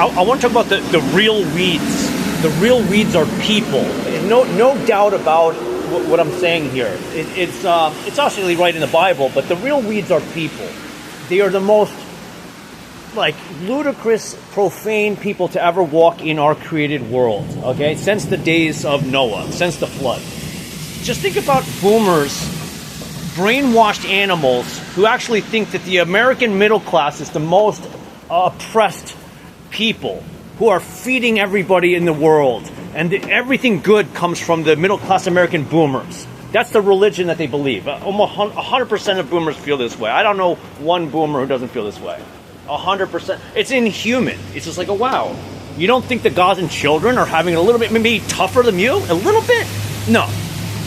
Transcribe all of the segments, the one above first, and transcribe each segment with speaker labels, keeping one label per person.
Speaker 1: I want to talk about the real weeds. The real weeds are people. No doubt about what I'm saying here. It's actually right in the Bible, but the real weeds are people. They are the most ludicrous, profane people to ever walk in our created world. Okay, since the days of Noah, since the flood. Just think about boomers, brainwashed animals who actually think that the American middle class is the most oppressed people, who are feeding everybody in the world, and everything good comes from the middle class American boomers. That's the religion that they believe. Almost 100% of boomers feel this way. I don't know one boomer who doesn't feel this way. 100%. It's inhuman. It's just like, oh wow, you don't think the Gazan children are having it a little bit maybe tougher than you? A little bit? No.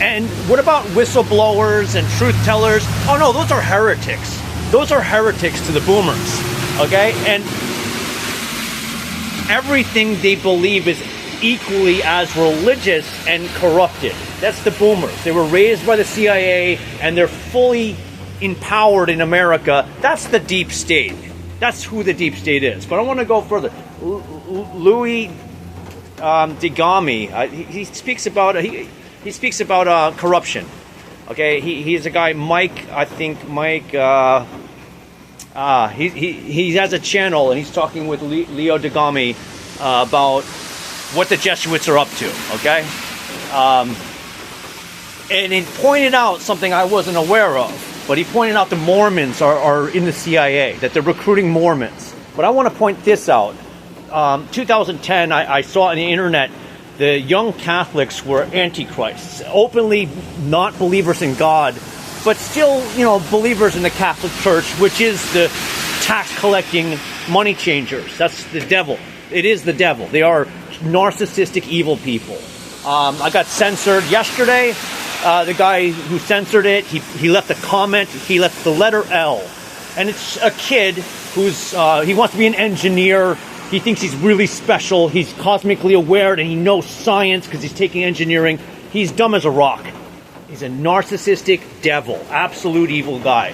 Speaker 1: And what about whistleblowers and truth tellers? Oh no, those are heretics. Those are heretics to the boomers. Okay? And everything they believe is equally as religious and corrupted. That's the boomers. They were raised by the CIA and they're fully empowered in America. That's the deep state. That's who the deep state is. But I want to go further. Louis Degami, he speaks about he speaks about corruption. Okay, he's a guy, Mike. I think Mike. He has a channel and he's talking with Leo Degami about what the Jesuits are up to. Okay, and he pointed out something I wasn't aware of. But he pointed out the Mormons are in the CIA, that they're recruiting Mormons. But I want to point this out. 2010, I saw on the internet, the young Catholics were antichrists, openly not believers in God, but still, believers in the Catholic Church, which is the tax-collecting money changers. That's the devil. It is the devil. They are narcissistic, evil people. I got censored yesterday. The guy who censored it, he left a comment. He left the letter L. And it's a kid who's, he wants to be an engineer. He thinks he's really special. He's cosmically aware and he knows science because he's taking engineering. He's dumb as a rock. He's a narcissistic devil, absolute evil guy.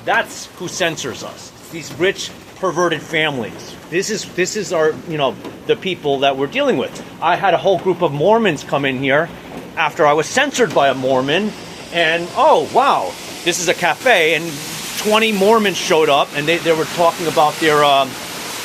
Speaker 1: That's who censors us. These rich, perverted families. This is our, the people that we're dealing with. I had a whole group of Mormons come in here after I was censored by a Mormon, and oh wow, this is a cafe, and 20 Mormons showed up, and they were talking about their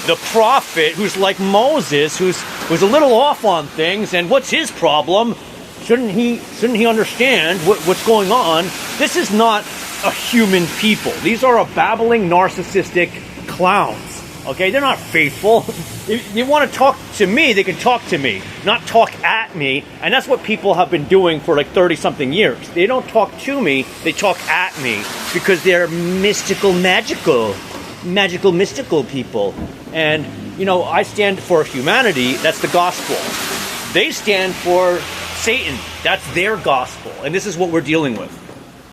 Speaker 1: the prophet who's like Moses, who's a little off on things, and what's his problem? Shouldn't he understand what's going on? This is not a human people. These are a babbling, narcissistic clowns. Okay, they're not faithful. If you want to talk to me, they can talk to me, not talk at me. And that's what people have been doing for 30-something years. They don't talk to me, they talk at me because they're mystical, mystical people. And, I stand for humanity. That's the gospel. They stand for Satan. That's their gospel. And this is what we're dealing with.